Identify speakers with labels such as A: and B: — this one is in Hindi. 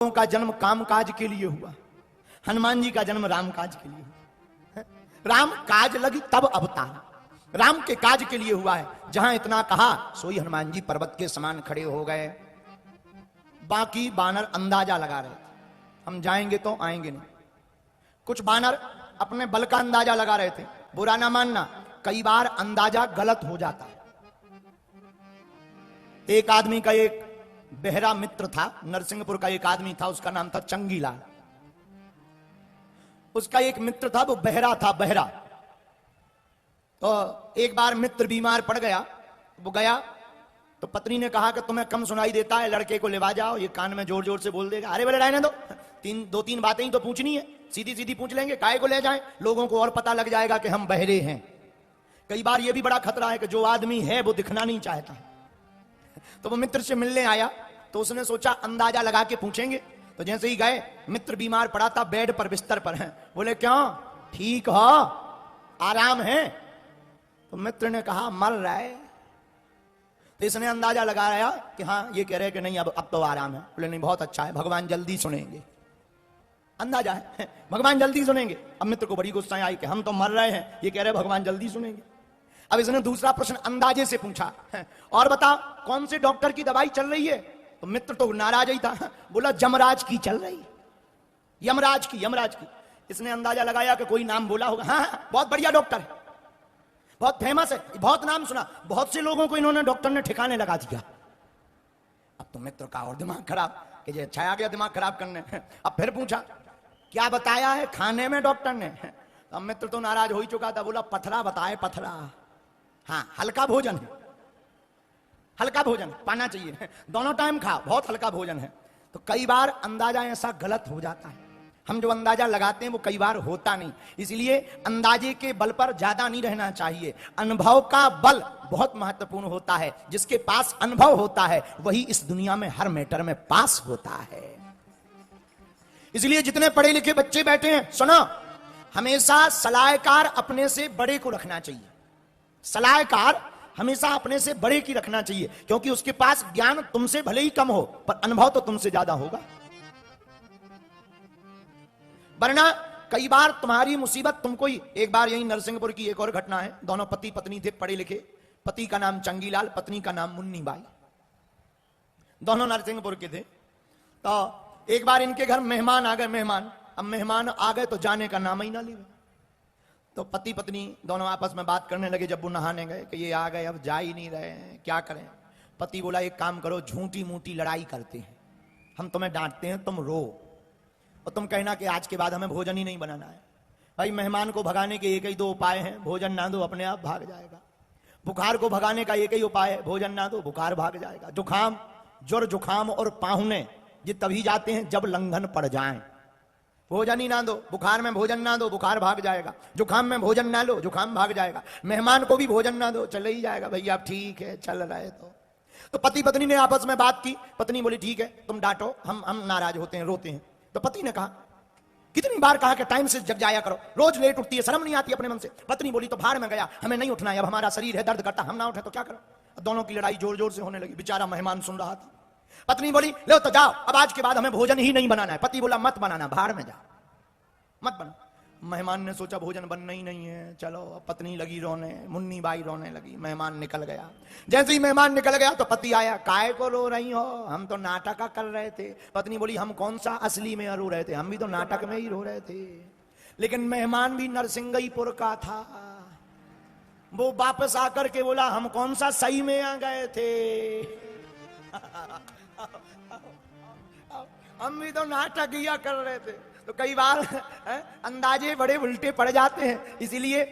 A: का जन्म काम काज के लिए हुआ, हनुमान जी का जन्म राम काज के लिए हुआ। राम काज लगी तब अवतार, राम के काज के लिए हुआ है। जहां इतना कहा सोई हनुमान जी पर्वत के समान खड़े हो गए। बाकी बानर अंदाजा लगा रहे थे, हम जाएंगे तो आएंगे नहीं। कुछ बानर अपने बल का अंदाजा लगा रहे थे। बुरा ना मानना, कई बार अंदाजा गलत हो जाता है। एक आदमी का एक बहरा मित्र था, नरसिंहपुर का एक आदमी था, उसका नाम था चंगीलाल। उसका एक मित्र था, वो बहरा था, बहरा। तो एक बार मित्र बीमार पड़ गया, वो गया तो पत्नी ने कहा कि तुम्हें कम सुनाई देता है, लड़के को लेवा जाओ, ये कान में जोर जोर से बोल देगा। अरे बोले रहने दो, दो तीन बातें ही तो पूछनी है, सीधी सीधी पूछ लेंगे, काहे को ले जाएं, लोगों को और पता लग जाएगा कि हम बहरे हैं। कई बार ये भी बड़ा खतरा है कि जो आदमी है वो दिखना नहीं चाहता है। तो वो मित्र से मिलने आया तो उसने सोचा अंदाजा लगा के पूछेंगे। तो जैसे ही गए, मित्र बीमार पड़ा था, बेड पर, बिस्तर पर है। बोले क्यों, ठीक हो, आराम है? तो मित्र ने कहा मर रहा है। तो इसने अंदाजा लगा रहा कि हाँ ये कह रहे कि नहीं अब तो आराम है। बोले नहीं, बहुत अच्छा है, भगवान जल्दी सुनेंगे। अंदाजा है भगवान जल्दी सुनेंगे। अब मित्र को बड़ी गुस्सा आई कि हम तो मर रहे हैं, ये कह रहे भगवान जल्दी सुनेंगे। अब इसने दूसरा प्रश्न अंदाजे से पूछा, और बता कौन से डॉक्टर की दवाई चल रही है? तो मित्र तो नाराज ही था, बोला जमराज की चल रही, यमराज की, यमराज की। इसने अंदाजा लगाया कि कोई नाम बोला होगा। हाँ, बहुत बढ़िया डॉक्टर है, बहुत फेमस है, बहुत नाम सुना, बहुत से लोगों को इन्होंने डॉक्टर ने ठिकाने लगा दिया। अब तो मित्र का और दिमाग खराब कि ये अच्छा आ गया दिमाग खराब करने। अब फिर पूछा क्या बताया है खाने में डॉक्टर ने? अब मित्र तो नाराज हो ही चुका था, बोला पथरा बताए, पथरा। हाँ, हल्का भोजन है, हल्का भोजन पाना चाहिए, दोनों टाइम खाओ, बहुत हल्का भोजन है। तो कई बार अंदाजा ऐसा गलत हो जाता है, हम जो अंदाजा लगाते हैं वो कई बार होता नहीं। इसलिए अंदाजे के बल पर ज्यादा नहीं रहना चाहिए। अनुभव का बल बहुत महत्वपूर्ण होता है। जिसके पास अनुभव होता है वही इस दुनिया में हर मैटर में पास होता है। इसलिए जितने पढ़े लिखे बच्चे बैठे हैं, सुनो, हमेशा सलाहकार अपने से बड़े को रखना चाहिए। सलाहकार हमेशा अपने से बड़े की रखना चाहिए, क्योंकि उसके पास ज्ञान तुमसे भले ही कम हो पर अनुभव तो तुमसे ज्यादा होगा। वरना कई बार तुम्हारी मुसीबत तुमको ही। एक बार यही नरसिंहपुर की एक और घटना है। दोनों पति पत्नी थे, पढ़े लिखे। पति का नाम चंगीलाल, पत्नी का नाम मुन्नी बाई। दोनों नरसिंहपुर के थे। तो एक बार इनके घर मेहमान आ गए, मेहमान। अब मेहमान आ गए तो जाने का नाम ही ना लिए। तो पति पत्नी दोनों आपस में बात करने लगे जब वो नहाने गए कि ये आ गए, अब जा ही नहीं रहे हैं, क्या करें? पति बोला एक काम करो, झूठी मूठी लड़ाई करते हैं, हम तुम्हें डांटते हैं, तुम रो और तुम कहना कि आज के बाद हमें भोजन ही नहीं बनाना है। भाई मेहमान को भगाने के एक ही दो उपाय हैं, भोजन ना दो अपने आप भाग जाएगा। बुखार को भगाने का एक ही उपाय है, भोजन ना दो बुखार भाग जाएगा। जुखाम, ज्वर जुखाम और पाहुने ये तभी जाते हैं जब लंघन पड़ जाए। भोजन ही ना दो, बुखार में भोजन ना दो, बुखार भाग जाएगा। जुखाम में भोजन ना लो, जुखाम भाग जाएगा। मेहमान को भी भोजन ना दो, चले ही जाएगा। भैया आप ठीक है, चल रहे तो पति पत्नी ने आपस में बात की। पत्नी बोली ठीक है तुम डांटो, हम नाराज होते हैं, रोते हैं। तो पति ने कहा कितनी बार कहा कि टाइम से जग जाया करो, रोज लेट उठती है, शर्म नहीं आती अपने मन से? पत्नी बोली तो भाड़ में गया, हमें नहीं उठना है, अब हमारा शरीर है दर्द करता, हम ना उठे तो क्या करो? दोनों की लड़ाई जोर जोर से होने लगी। बेचारा मेहमान सुन रहा था। पत्नी बोली लो तो जाओ, अब आज के बाद हमें भोजन ही नहीं बनाना है। पति बोला मत बनाना, भाड़ में जाओ, मत बना। मेहमान ने सोचा भोजन बनना ही नहीं है, चलो। पत्नी लगी रोने, मुन्नी बाई रोने लगी, मेहमान निकल गया। जैसे ही मेहमान निकल गया तो पति आया, काहे को रो रही हो? हम तो नाटक कर रहे थे। पत्नी बोली हम कौन सा असली में रो रहे थे, हम भी तो नाटक में ही रो रहे थे। लेकिन मेहमान भी नरसिंहपुर का था, वो वापस आकर के बोला हम कौन सा सही में आ गए थे, हम भी तो नाटक ही कर रहे थे। तो कई बार अंदाजे बड़े उल्टे पड़ जाते हैं। इसीलिए